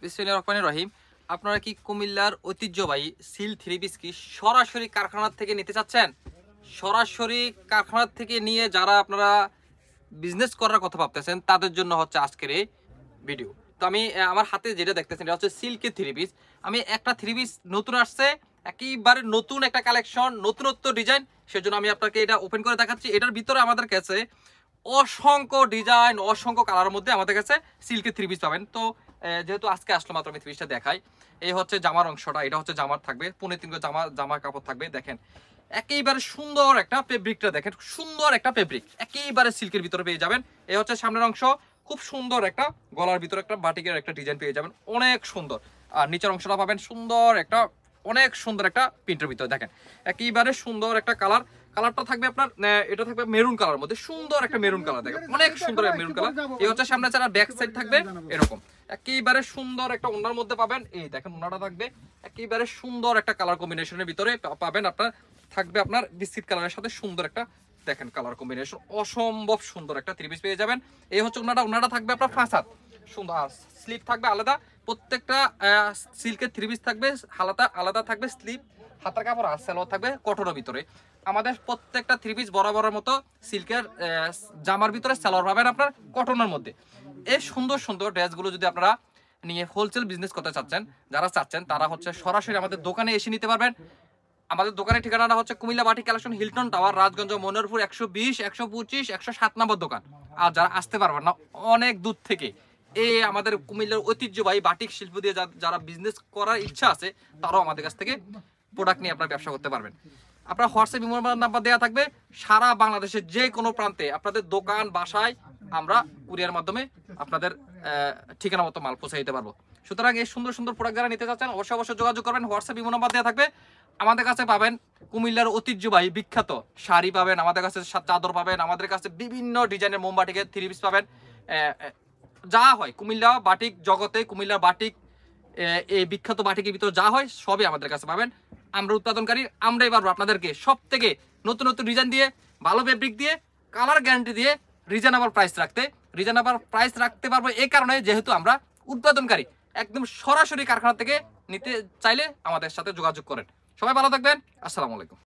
বিসমিল্লাহির রহমানির রহিম। আপনারা কি কুমিল্লার ঐতিহ্যবাহী সিল থ্রি পিস কি সরাসরি কারখানা থেকে নিতে চাচ্ছেন? সরাসরি কারখানা থেকে নিয়ে যারা আপনারা বিজনেস করার কথা ভাবতেছেন তাদের জন্য হচ্ছে আজকের এই ভিডিও। তো আমি আমার হাতে যেটা দেখতেছেন এটা হচ্ছে সিল্কের থ্রি পিস। আমি একটা থ্রি পিস নতুন আসছে, একেবারে নতুন একটা কালেকশন, নতুনত্ব ডিজাইন, সেজন্য আমি আপনাকে এটা ওপেন করে দেখাচ্ছি। এটার ভিতরে আমাদের কাছে অসংখ্য ডিজাইন, অসংখ্য কালারের মধ্যে আমাদের কাছে সিল্কের থ্রি পিস পাবেন। তো যেহেতু আজকে আসলো মাত্র আমি থ্রি পিসটা দেখাই। এই হচ্ছে জামার অংশটা, এটা হচ্ছে জামার থাকবে, 3.5 জামা কাপড় থাকবে। দেখেন একেবারে সুন্দর একটা ফেব্রিকটা, দেখেন সুন্দর একটা ফেব্রিক, একেবারে সিল্কের ভিতরে পেয়ে যাবেন। এই হচ্ছে সামনের অংশ, খুব সুন্দর একটা গলার ভিতরে একটা বাটিকের একটা ডিজাইন পেয়ে যাবেন, অনেক সুন্দর। আর নিচের অংশটা পাবেন সুন্দর একটা, অনেক সুন্দর একটা প্রিন্টের ভিতরে। দেখেন একেবারে সুন্দর একটা কালার, কালারটা থাকবে আপনার, এটা থাকবে মেরুন কালার মধ্যে, সুন্দর একটা মেরুন কালার, দেখেন অনেক সুন্দর মেরুন কালার। এই হচ্ছে সামনে ছাড়া ব্যাক সাইড থাকবে এরকম, একেবারে সুন্দর একটা ওনার মধ্যে পাবেন। এই দেখেন ওনাটা থাকবে একেবারে সুন্দর একটা কালার কম্বিনেশনের ভিতরে পাবেন আপনার, থাকবে আপনার বিস্কিট কালারের সাথে সুন্দর একটা, দেখেন কালার কম্বিনেশন অসম্ভব সুন্দর একটা থ্রি পিস পেয়ে যাবেন। এই হচ্ছে ওনাটা থাকবে আপনার ফাঁসাত সুন্দর, স্লিপ থাকবে আলাদা, প্রত্যেকটা সিল্কের থ্রি পিস থাকবে আলাদা আলাদা থাকবে স্লিপ, হাতার কাপড় আর সালোয়ার থাকবে কটনের ভিতরে। আমাদের প্রত্যেকটা থ্রি পিস বরাবরের মতো সিল্কের জামার ভিতরে সালোয়ার পাবেন আপনার কটনের মধ্যে। এই সুন্দর সুন্দর ড্রেসগুলো যদি আপনারা নিয়ে হোলসেল বিজনেস করতে চাচ্ছেন, যারা চাচ্ছেন তারা হচ্ছে সরাসরি আমাদের দোকানে এসে নিতে পারবেন। আমাদের দোকানের ঠিকানাটা হচ্ছে Comilla batik collection, Hilton tower, Rajganj, Manoharpur 120, 125, 107 নম্বর দোকান। আর যারা আসতে পারবেন না অনেক দূর থেকে, এই আমাদের কুমিল্লার ঐতিহ্যবাহী বাটিক শিল্প দিয়ে যারা বিজনেস করার ইচ্ছা আছে তারাও আমাদের কাছ থেকে প্রোডাক্ট নিয়ে আপনারা ব্যবসা করতে পারবেন। আপনার হোয়াটসঅ্যাপ ইমো নাম্বার দেওয়া থাকবে, সারা বাংলাদেশের যে কোনো প্রান্তে আপনাদের দোকান বাসায় আমরা কুরিয়ার মাধ্যমে আপনাদের ঠিকানা মতো মাল পৌঁছে দিতে পারবো। সুতরাং এই সুন্দর সুন্দর প্রোডাক্ট যারা নিতে চাচ্ছেন অবশ্যই অবশ্যই যোগাযোগ করবেন। হোয়াটসঅ্যাপ ইমো নাম্বার দেওয়া থাকবে। আমাদের কাছে পাবেন কুমিল্লার ঐতিহ্যবাহী বিখ্যাত শাড়ি পাবেন, আমাদের কাছে চাদর পাবেন, আমাদের কাছে বিভিন্ন ডিজাইনের মোমবাটিকের থ্রি পিস পাবেন। যা হয় কুমিল্লা বাটিক জগতে, কুমিল্লা বাটিক এই বিখ্যাত বাটিকের ভিতরে যা হয় সবই আমাদের কাছে পাবেন। আমরা উৎপাদনকারী, আমরাই পারবো আপনাদেরকে সব থেকে নতুন নতুন ডিজাইন দিয়ে, ভালো ফেব্রিক দিয়ে, কালার গ্যারান্টি দিয়ে রিজনেবল প্রাইস রাখতে পারবো। এই কারণে যেহেতু আমরা উৎপাদনকারী, একদম সরাসরি কারখানা থেকে নিতে চাইলে আমাদের সাথে যোগাযোগ করেন। সবাই ভালো থাকবেন, আসসালামু আলাইকুম।